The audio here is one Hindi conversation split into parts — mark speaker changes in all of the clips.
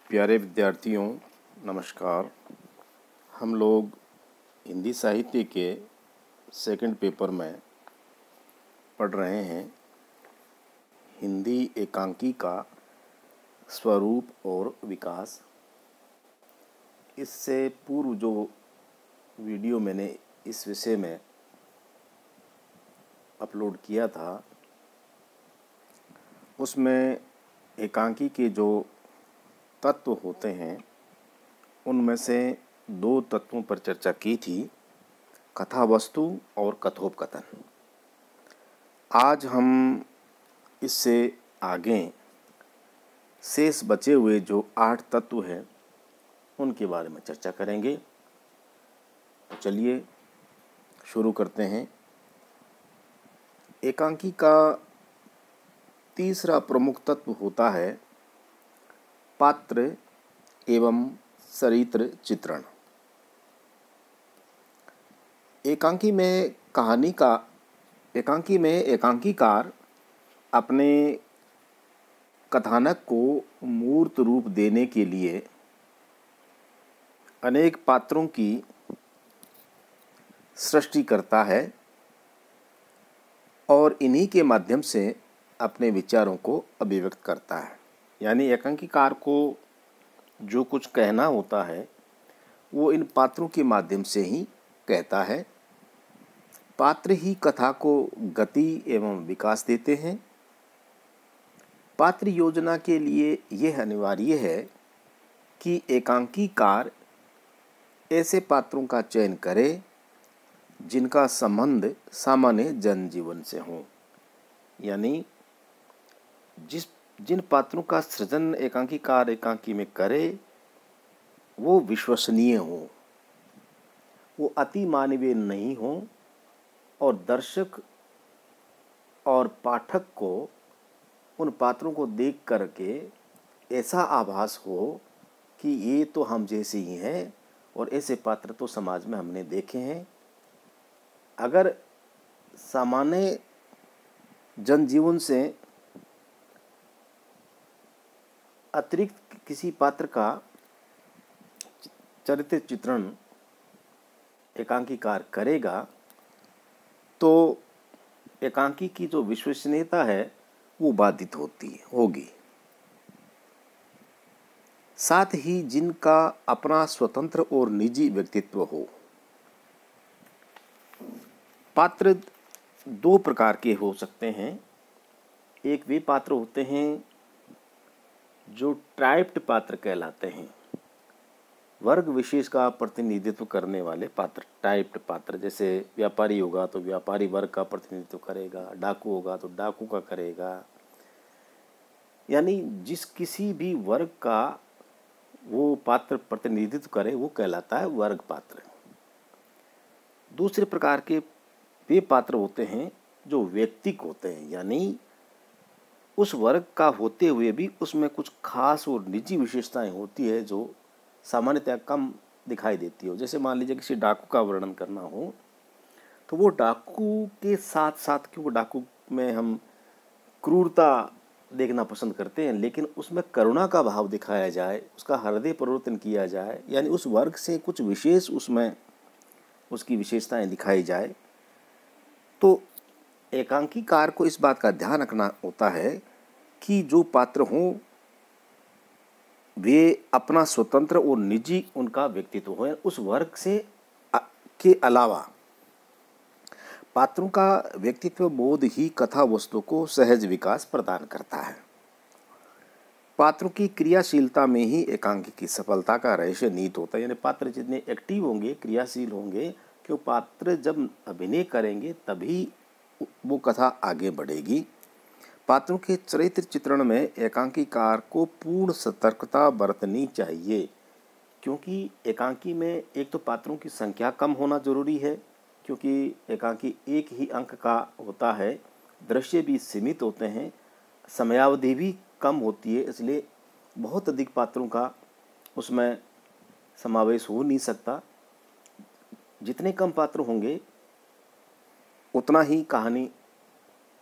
Speaker 1: प्यारे विद्यार्थियों, नमस्कार। हम लोग हिंदी साहित्य के सेकंड पेपर में पढ़ रहे हैं हिंदी एकांकी का स्वरूप और विकास। इससे पूर्व जो वीडियो मैंने इस विषय में अपलोड किया था उसमें एकांकी के जो तत्व होते हैं उनमें से दो तत्वों पर चर्चा की थी, कथा वस्तु और कथोपकथन। आज हम इससे आगे शेष बचे हुए जो 8 तत्व हैं उनके बारे में चर्चा करेंगे। तो चलिए शुरू करते हैं। एकांकी का तीसरा प्रमुख तत्व होता है पात्र एवं चरित्र चित्रण। एकांकी में एकांकीकार अपने कथानक को मूर्त रूप देने के लिए अनेक पात्रों की सृष्टि करता है और इन्हीं के माध्यम से अपने विचारों को अभिव्यक्त करता है। यानी एकांकीकार को जो कुछ कहना होता है वो इन पात्रों के माध्यम से ही कहता है। पात्र ही कथा को गति एवं विकास देते हैं। पात्र योजना के लिए यह अनिवार्य है कि एकांकीकार ऐसे पात्रों का चयन करे जिनका संबंध सामान्य जनजीवन से हो। यानी जिन पात्रों का सृजन एकांकीकार एकांकी में करे वो विश्वसनीय हो, वो अति मानवीय नहीं हो और दर्शक और पाठक को उन पात्रों को देख करके ऐसा आभास हो कि ये तो हम जैसे ही हैं और ऐसे पात्र तो समाज में हमने देखे हैं। अगर सामान्य जनजीवन से अतिरिक्त किसी पात्र का चरित्र चित्रण एकांकीकार करेगा तो एकांकी की जो विश्वसनीयता है वो बाधित होगी। साथ ही जिनका अपना स्वतंत्र और निजी व्यक्तित्व हो। पात्र दो प्रकार के हो सकते हैं। एक वे पात्र होते हैं जो टाइप्ड पात्र कहलाते हैं, वर्ग विशेष का प्रतिनिधित्व करने वाले पात्र, टाइप्ड पात्र। जैसे व्यापारी होगा तो व्यापारी वर्ग का प्रतिनिधित्व करेगा, डाकू होगा तो डाकू का करेगा। यानी जिस किसी भी वर्ग का वो पात्र प्रतिनिधित्व करे वो कहलाता है वर्ग पात्र। दूसरे प्रकार के वे पात्र होते हैं जो व्यक्तिक होते हैं, यानी उस वर्ग का होते हुए भी उसमें कुछ खास और निजी विशेषताएं होती है जो सामान्यतः कम दिखाई देती हो। जैसे मान लीजिए किसी डाकू का वर्णन करना हो तो वो डाकू के साथ साथ, क्योंकि डाकू में हम क्रूरता देखना पसंद करते हैं, लेकिन उसमें करुणा का भाव दिखाया जाए, उसका हृदय परिवर्तन किया जाए, यानी उस वर्ग से कुछ विशेष उसमें उसकी विशेषताएं दिखाई जाए। तो एकांकीकार को इस बात का ध्यान रखना होता है कि जो पात्र हों वे अपना स्वतंत्र और निजी उनका व्यक्तित्व हो। उस वर्ग से के अलावा पात्रों का व्यक्तित्व बोध ही कथा वस्तु को सहज विकास प्रदान करता है। पात्रों की क्रियाशीलता में ही एकांकी की सफलता का रहस्य नीत होता है। यानी पात्र जितने एक्टिव होंगे, क्रियाशील होंगे, क्यों पात्र जब अभिनय करेंगे तभी वो कथा आगे बढ़ेगी। पात्रों के चरित्र चित्रण में एकांकीकार को पूर्ण सतर्कता बरतनी चाहिए, क्योंकि एकांकी में एक तो पात्रों की संख्या कम होना जरूरी है, क्योंकि एकांकी एक ही अंक का होता है, दृश्य भी सीमित होते हैं, समयावधि भी कम होती है, इसलिए बहुत अधिक पात्रों का उसमें समावेश हो नहीं सकता। जितने कम पात्र होंगे उतना ही कहानी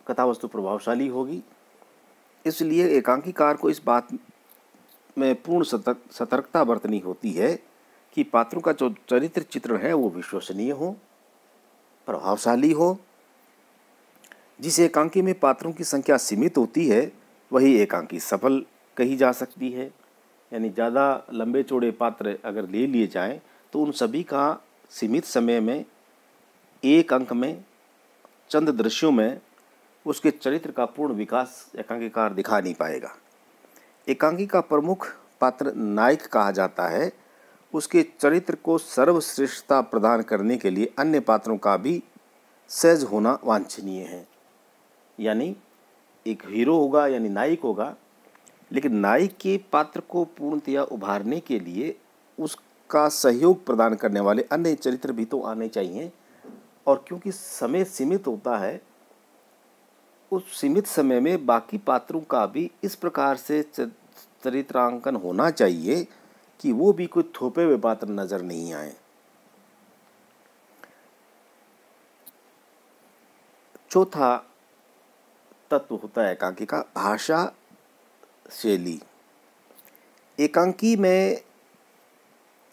Speaker 1: कथा वस्तु प्रभावशाली होगी। इसलिए एकांकीकार को इस बात में पूर्ण सतर्कता बरतनी होती है कि पात्रों का जो चरित्र चित्रण है वो विश्वसनीय हो, प्रभावशाली हो। जिस एकांकी में पात्रों की संख्या सीमित होती है वही एकांकी सफल कही जा सकती है। यानी ज़्यादा लंबे चौड़े पात्र अगर ले लिए जाएं तो उन सभी का सीमित समय में एक अंक में चंद दृश्यों में उसके चरित्र का पूर्ण विकास एकांकीकार दिखा नहीं पाएगा। एकांकी का प्रमुख पात्र नायक कहा जाता है। उसके चरित्र को सर्वश्रेष्ठता प्रदान करने के लिए अन्य पात्रों का भी सहज होना वांछनीय है। यानी एक हीरो होगा यानी नायक होगा, लेकिन नायक के पात्र को पूर्णतया उभारने के लिए उसका सहयोग प्रदान करने वाले अन्य चरित्र भी तो आने चाहिए। और क्योंकि समय सीमित होता है, उस सीमित समय में बाकी पात्रों का भी इस प्रकार से चरित्रांकन होना चाहिए कि वो भी कोई थोपे हुए पात्र नजर नहीं आए। चौथा तत्व होता है एकांकी का भाषा शैली। एकांकी में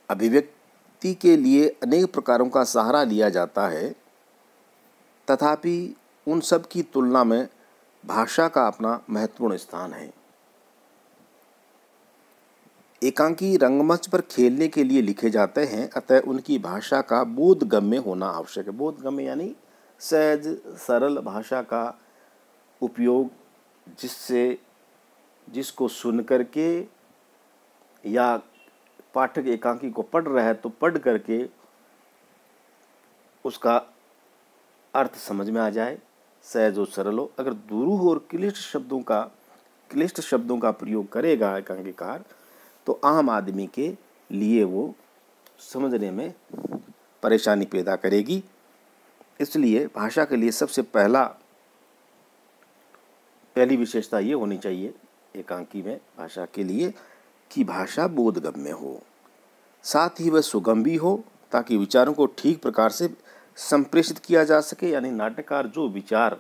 Speaker 1: अभिव्यक्ति के लिए अनेक प्रकारों का सहारा लिया जाता है, तथापि उन सब की तुलना में भाषा का अपना महत्वपूर्ण स्थान है। एकांकी रंगमंच पर खेलने के लिए लिखे जाते हैं, अतः उनकी भाषा का बोधगम्य होना आवश्यक है। बोधगम्य यानी सहज सरल भाषा का उपयोग, जिसको सुन करके या पाठक एकांकी को पढ़ रहा है तो पढ़ करके उसका अर्थ समझ में आ जाए, सहज और सरल हो। अगर दुरूह और क्लिष्ट शब्दों का प्रयोग करेगा एकांकीकार तो आम आदमी के लिए वो समझने में परेशानी पैदा करेगी। इसलिए भाषा के लिए सबसे पहली विशेषता ये होनी चाहिए एकांकी में भाषा के लिए कि भाषा बोधगम्य हो, साथ ही वह सुगम भी हो ताकि विचारों को ठीक प्रकार से संप्रेषित किया जा सके। यानी नाट्यकार जो विचार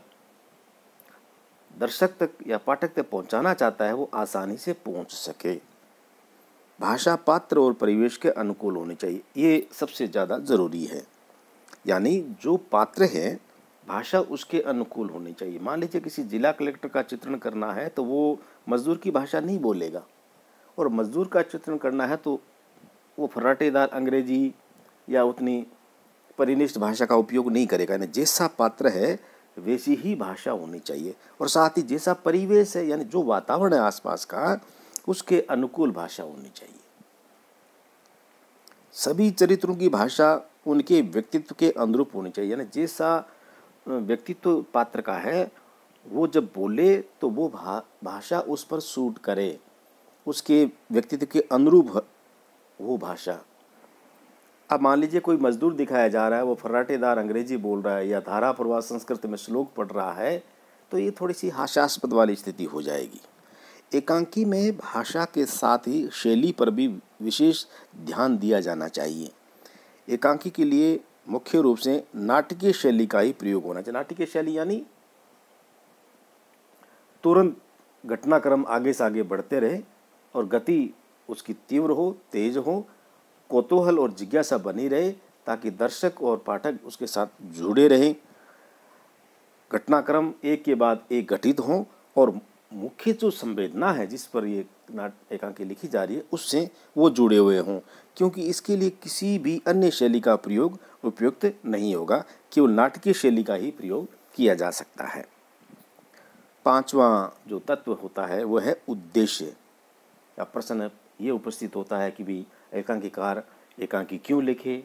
Speaker 1: दर्शक तक या पाठक तक पहुंचाना चाहता है वो आसानी से पहुंच सके। भाषा पात्र और परिवेश के अनुकूल होनी चाहिए, ये सबसे ज़्यादा ज़रूरी है। यानी जो पात्र है भाषा उसके अनुकूल होनी चाहिए। मान लीजिए किसी जिला कलेक्टर का चित्रण करना है तो वो मजदूर की भाषा नहीं बोलेगा, और मजदूर का चित्रण करना है तो वो फर्राटेदार अंग्रेजी या उतनी परिनिष्ठ भाषा का उपयोग नहीं करेगा। यानी जैसा पात्र है वैसी ही भाषा होनी चाहिए, और साथ ही जैसा परिवेश है यानी जो वातावरण है आसपास का उसके अनुकूल भाषा होनी चाहिए। सभी चरित्रों की भाषा उनके व्यक्तित्व के अनुरूप होनी चाहिए। यानी जैसा व्यक्तित्व पात्र का है वो जब बोले तो वो भाषा उस पर सूट करे, उसके व्यक्तित्व के अनुरूप वो भाषा। अब मान लीजिए कोई मजदूर दिखाया जा रहा है, वो फर्राटेदार अंग्रेजी बोल रहा है या धारा प्रवाह संस्कृत में श्लोक पढ़ रहा है, तो ये थोड़ी सी हास्यास्पद वाली स्थिति हो जाएगी। एकांकी में भाषा के साथ ही शैली पर भी विशेष ध्यान दिया जाना चाहिए। एकांकी के लिए मुख्य रूप से नाटकीय शैली का ही प्रयोग होना चाहिए। नाटकीय शैली यानी तुरंत घटनाक्रम आगे से आगे बढ़ते रहे और गति उसकी तीव्र हो, तेज हो, कौतूहल और जिज्ञासा बनी रहे ताकि दर्शक और पाठक उसके साथ जुड़े रहें। घटनाक्रम एक के बाद एक घटित हों और मुख्य जो संवेदना है जिस पर ये एकांकी लिखी जा रही है उससे वो जुड़े हुए हों, क्योंकि इसके लिए किसी भी अन्य शैली का प्रयोग उपयुक्त नहीं होगा, केवल नाटकीय शैली का ही प्रयोग किया जा सकता है। पांचवा जो तत्व होता है वो है उद्देश्य। या प्रश्न ये उपस्थित होता है कि भी एकांकीकार एकांकी क्यों लिखे,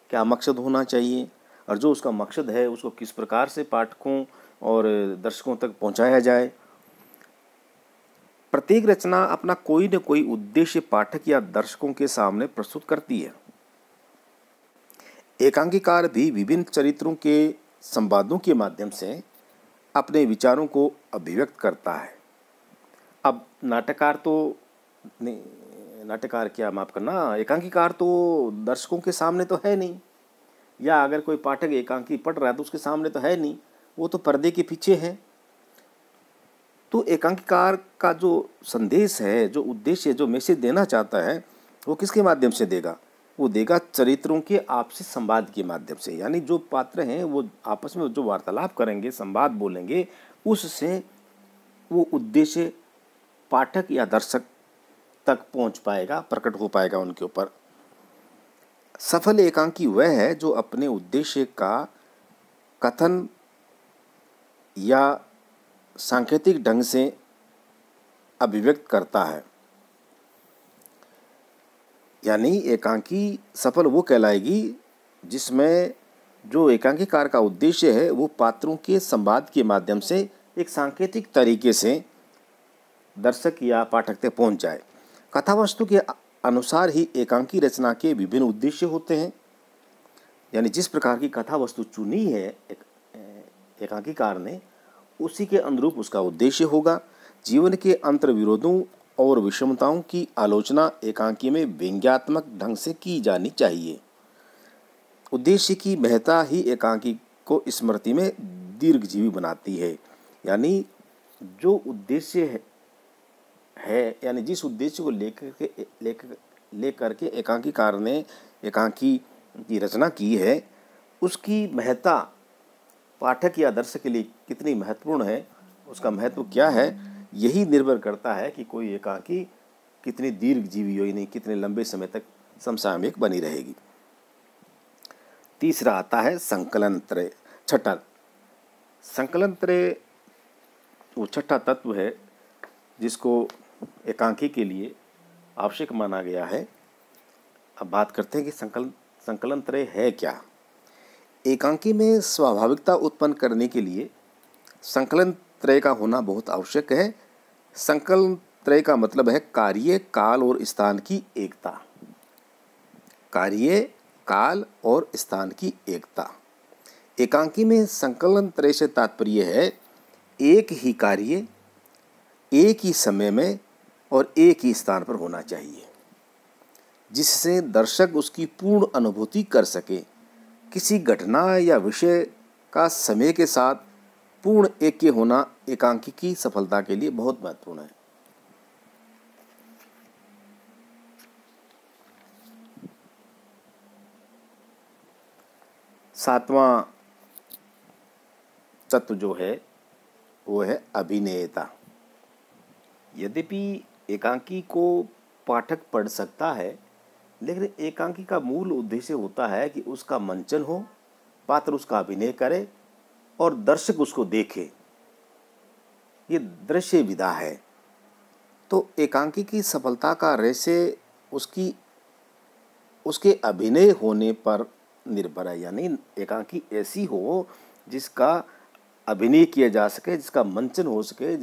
Speaker 1: क्या मकसद होना चाहिए, और जो उसका मकसद है उसको किस प्रकार से पाठकों और दर्शकों तक पहुंचाया जाए। प्रत्येक रचना अपना कोई न कोई उद्देश्य पाठक या दर्शकों के सामने प्रस्तुत करती है। एकांकीकार भी विभिन्न चरित्रों के संवादों के माध्यम से अपने विचारों को अभिव्यक्त करता है। अब एकांकीकार तो दर्शकों के सामने तो है नहीं, या अगर कोई पाठक एकांकी पढ़ रहा है तो उसके सामने तो है नहीं, वो तो पर्दे के पीछे है। तो एकांकीकार का जो संदेश है, जो उद्देश्य, जो मैसेज देना चाहता है, वो किसके माध्यम से देगा? वो देगा चरित्रों के आपसी संवाद के माध्यम से। यानी जो पात्र हैं वो आपस में जो वार्तालाप करेंगे, संवाद बोलेंगे, उससे वो उद्देश्य पाठक या दर्शक तक पहुंच पाएगा, प्रकट हो पाएगा उनके ऊपर। सफल एकांकी वह है जो अपने उद्देश्य का कथन या सांकेतिक ढंग से अभिव्यक्त करता है। यानी एकांकी सफल वो कहलाएगी जिसमें जो एकांकीकार का उद्देश्य है वो पात्रों के संवाद के माध्यम से एक सांकेतिक तरीके से दर्शक या पाठक तक पहुंच जाए। कथावस्तु के अनुसार ही एकांकी रचना के विभिन्न उद्देश्य होते हैं। यानी जिस प्रकार की कथावस्तु चुनी है एकांकीकार ने, उसी के अनुरूप उसका उद्देश्य होगा। जीवन के अंतर्विरोधों और विषमताओं की आलोचना एकांकी में व्यंग्यात्मक ढंग से की जानी चाहिए। उद्देश्य की महत्ता ही एकांकी को स्मृति में दीर्घजीवी बनाती है। यानी जो उद्देश्य है यानी जिस उद्देश्य को लेकर के एकांकीकार ने एकांकी की रचना की है, उसकी महत्ता पाठक या दर्शक के लिए कितनी महत्वपूर्ण है, उसका महत्व क्या है, यही निर्भर करता है कि कोई एकांकी कितनी दीर्घजीवी हो, यानी कितने लंबे समय तक समसामयिक बनी रहेगी। तीसरा आता है संकलन त्रय। छठा संकलन त्रय वो छठा तत्व है जिसको एकांकी के लिए आवश्यक माना गया है। अब बात करते हैं कि संकलन त्रय है क्या। एकांकी में स्वाभाविकता उत्पन्न करने के लिए संकलन त्रय का होना बहुत आवश्यक है। संकलन त्रय का मतलब है कार्य, काल और स्थान की एकता। कार्य, काल और स्थान की एकता। एकांकी में संकलन त्रय से तात्पर्य है एक ही कार्य एक ही समय में और एक ही स्थान पर होना चाहिए, जिससे दर्शक उसकी पूर्ण अनुभूति कर सके। किसी घटना या विषय का समय के साथ पूर्ण ऐक्य होना एकांकी की सफलता के लिए बहुत महत्वपूर्ण है। सातवां तत्व जो है वो है अभिनेता। यद्यपि एकांकी को पाठक पढ़ सकता है, लेकिन एकांकी का मूल उद्देश्य होता है कि उसका मंचन हो, पात्र उसका अभिनय करे और दर्शक उसको देखे। ये दृश्य विधा है। तो एकांकी की सफलता का रहस्य उसके अभिनय होने पर निर्भर है। यानी एकांकी ऐसी हो जिसका अभिनय किया जा सके, जिसका मंचन हो सके,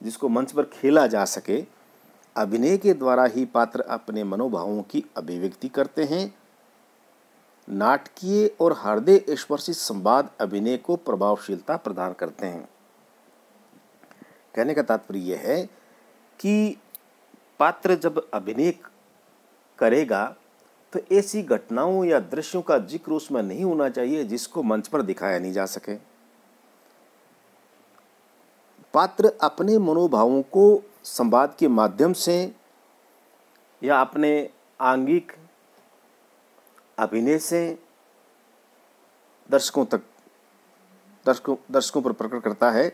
Speaker 1: जिसको मंच पर खेला जा सके। अभिनय के द्वारा ही पात्र अपने मनोभावों की अभिव्यक्ति करते हैं। नाटकीय और हृदय स्पर्शी संवाद अभिनय को प्रभावशीलता प्रदान करते हैं। कहने का तात्पर्य यह है कि पात्र जब अभिनय करेगा तो ऐसी घटनाओं या दृश्यों का जिक्र उसमें नहीं होना चाहिए जिसको मंच पर दिखाया नहीं जा सके। पात्र अपने मनोभावों को संवाद के माध्यम से या अपने आंगिक अभिनय से दर्शकों पर प्रकट करता है।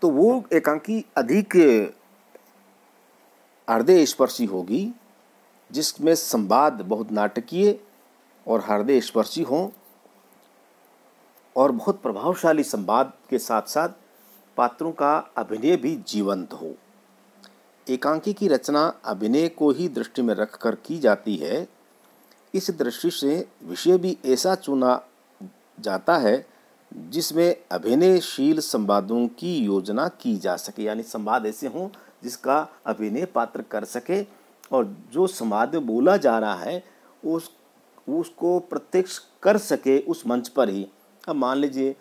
Speaker 1: तो वो एकांकी अधिक हृदय स्पर्शी होगी, जिसमें संवाद बहुत नाटकीय और हृदय स्पर्शी हो और बहुत प्रभावशाली संवाद के साथ साथ पात्रों का अभिनय भी जीवंत हो। एकांकी की रचना अभिनय को ही दृष्टि में रखकर की जाती है। इस दृष्टि से विषय भी ऐसा चुना जाता है जिसमें अभिनयशील संवादों की योजना की जा सके। यानी संवाद ऐसे हों जिसका अभिनय पात्र कर सके और जो संवाद बोला जा रहा है उसको प्रत्यक्ष कर सके उस मंच पर ही। अब मान लीजिए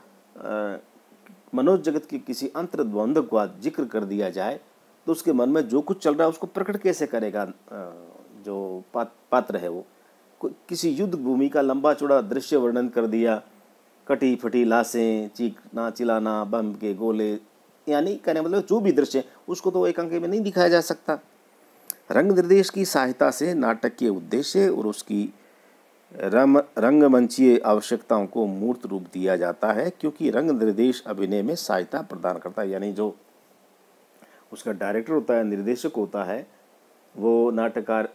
Speaker 1: मनोज जगत की किसी अंतर्द्वंद का जिक्र कर दिया जाए तो उसके मन में जो कुछ चल रहा है उसको प्रकट कैसे करेगा जो पात्र है वो। किसी युद्ध भूमि का लंबा चौड़ा दृश्य वर्णन कर दिया, कटी फटी लाशें, चीखना चिल्लाना, बम के गोले यानी कहने मतलब जो भी दृश्य उसको तो एकांकी में नहीं दिखाया जा सकता। रंग निर्देश की सहायता से नाटक के उद्देश्य और उसकी रंगमंचीय आवश्यकताओं को मूर्त रूप दिया जाता है, क्योंकि रंग निर्देश अभिनय में सहायता प्रदान करता है। यानी जो उसका डायरेक्टर होता है, निर्देशक होता है, वो नाटककार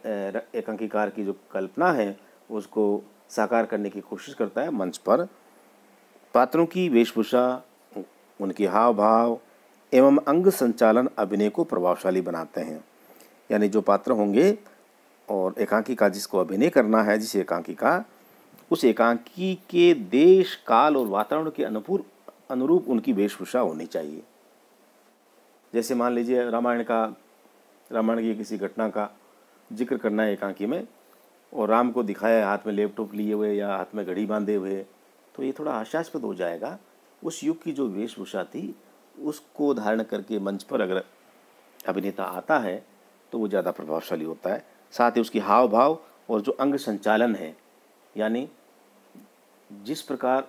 Speaker 1: एकांकीकार की जो कल्पना है उसको साकार करने की कोशिश करता है मंच पर। पात्रों की वेशभूषा, उनके हाव भाव एवं अंग संचालन अभिनय को प्रभावशाली बनाते हैं। यानी जो पात्र होंगे और एकांकिका जिसको अभिनय करना है, जिस एकांकिका, उस एकांकी के देश, काल और वातावरण के अनुरूप उनकी वेशभूषा होनी चाहिए। जैसे मान लीजिए रामायण की किसी घटना का जिक्र करना है एकांकी में, और राम को दिखाया है हाथ में लैपटॉप लिए हुए या हाथ में घड़ी बांधे हुए, तो ये थोड़ा हास्यास्पद हो जाएगा। उस युग की जो वेशभूषा थी उसको धारण करके मंच पर अगर अभिनेता आता है तो वो ज़्यादा प्रभावशाली होता है। साथ ही उसकी हाव भाव और जो अंग संचालन है, यानी जिस प्रकार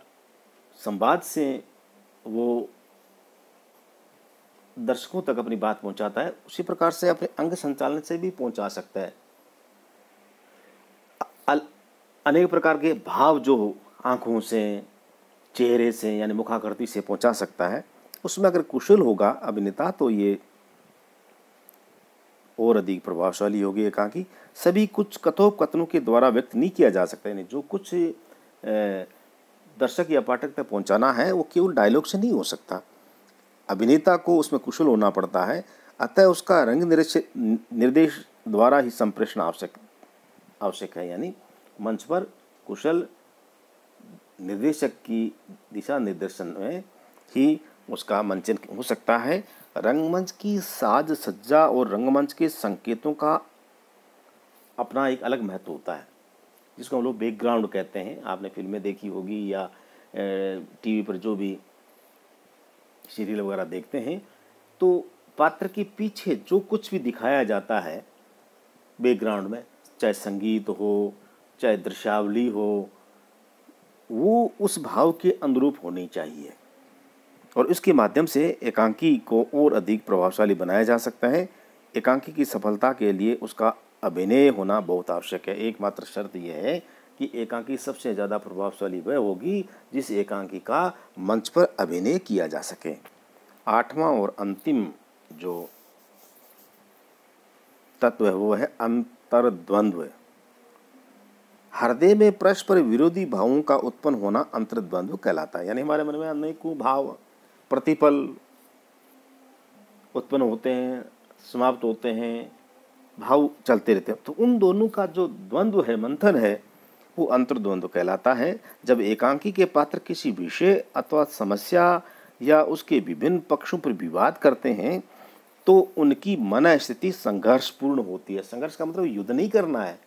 Speaker 1: संवाद से वो दर्शकों तक अपनी बात पहुंचाता है, उसी प्रकार से अपने अंग संचालन से भी पहुंचा सकता है। अनेक प्रकार के भाव जो आंखों से, चेहरे से यानी मुखाकृति से पहुंचा सकता है, उसमें अगर कुशल होगा अभिनेता तो ये और अधिक प्रभावशाली होगी एकांकी। सभी कुछ कथोपकथनों के द्वारा व्यक्त नहीं किया जा सकता। यानी जो कुछ दर्शक या पाठक तक पहुंचाना है वो केवल डायलॉग से नहीं हो सकता, अभिनेता को उसमें कुशल होना पड़ता है। अतः उसका रंग निर्देश द्वारा ही संप्रेषण आवश्यक है। यानी मंच पर कुशल निर्देशक की दिशा निर्देशन में ही उसका मंचन हो सकता है। रंगमंच की साज सज्जा और रंगमंच के संकेतों का अपना एक अलग महत्व होता है, जिसको हम लोग बैकग्राउंड कहते हैं। आपने फिल्में देखी होगी या टीवी पर जो भी सीरियल वगैरह देखते हैं, तो पात्र के पीछे जो कुछ भी दिखाया जाता है बैकग्राउंड में, चाहे संगीत हो, चाहे दृश्यावली हो, वो उस भाव के अनुरूप होनी चाहिए, और इसके माध्यम से एकांकी को और अधिक प्रभावशाली बनाया जा सकता है। एकांकी की सफलता के लिए उसका अभिनय होना बहुत आवश्यक है। एकमात्र शर्त यह है कि एकांकी सबसे ज़्यादा प्रभावशाली वह होगी जिस एकांकी का मंच पर अभिनय किया जा सके। आठवां और अंतिम जो तत्व है वो है अंतर्द्वंद्व। हृदय में परस्पर विरोधी भावों का उत्पन्न होना अंतर्द्वंद्व कहलाता है। यानी हमारे मन में अनेकों भाव प्रतिपल उत्पन्न होते हैं, समाप्त होते हैं, भाव चलते रहते हैं, तो उन दोनों का जो द्वंद्व है, मंथन है, वो अंतर्द्वंद्व कहलाता है। जब एकांकी के पात्र किसी विषय अथवा समस्या या उसके विभिन्न पक्षों पर विवाद करते हैं तो उनकी मन स्थिति संघर्षपूर्ण होती है। संघर्ष का मतलब युद्ध नहीं करना है,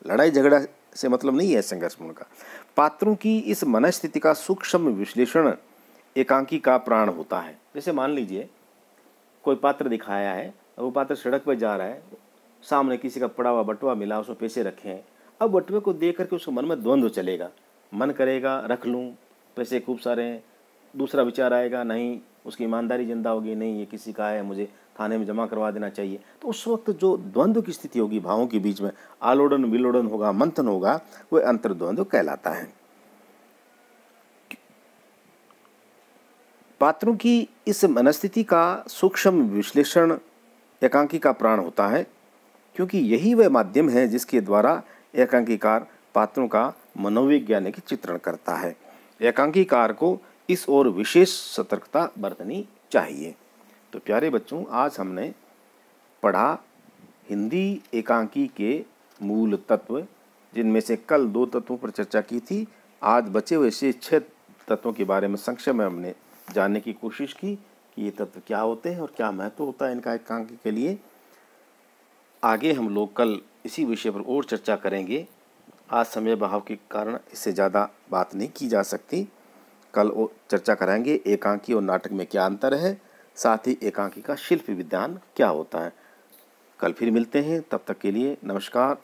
Speaker 1: लड़ाई झगड़ा से मतलब नहीं है संघर्षपूर्ण का। पात्रों की इस मनस्थिति का सूक्ष्म विश्लेषण एकांकी का प्राण होता है। जैसे मान लीजिए कोई पात्र दिखाया है, वो पात्र सड़क पर जा रहा है, सामने किसी का पड़ा हुआ बटुआ मिला, उसमें पैसे रखे हैं। अब बटुए को देख करके उसके मन में द्वंद्व चलेगा, मन करेगा रख लूँ, पैसे खूब सारे हैं। दूसरा विचार आएगा नहीं, उसकी ईमानदारी जिंदा होगी, नहीं ये किसी का है, मुझे थाने में जमा करवा देना चाहिए। तो उस वक्त जो द्वंद्व की स्थिति होगी, भावों के बीच में आलोड़न विलोड़न होगा, मंथन होगा, वह अंतर्द्वंद्व कहलाता है। पात्रों की इस मनस्थिति का सूक्ष्म विश्लेषण एकांकी का प्राण होता है, क्योंकि यही वह माध्यम है जिसके द्वारा एकांकीकार पात्रों का मनोवैज्ञानिक चित्रण करता है। एकांकीकार को इस ओर विशेष सतर्कता बरतनी चाहिए। तो प्यारे बच्चों, आज हमने पढ़ा हिंदी एकांकी के मूल तत्व, जिनमें से कल 2 तत्वों पर चर्चा की थी। आज बचे हुए से 6 तत्वों के बारे में संक्षेप में हमने जानने की कोशिश की कि ये तत्व क्या होते हैं और क्या महत्व होता है इनका एकांकी के लिए। आगे हम लोग कल इसी विषय पर और चर्चा करेंगे। आज समय बहाव के कारण इससे ज़्यादा बात नहीं की जा सकती। कल और चर्चा कराएंगे एकांकी और नाटक में क्या अंतर है, साथ ही एकांकी का शिल्प विज्ञान क्या होता है। कल फिर मिलते हैं, तब तक के लिए नमस्कार।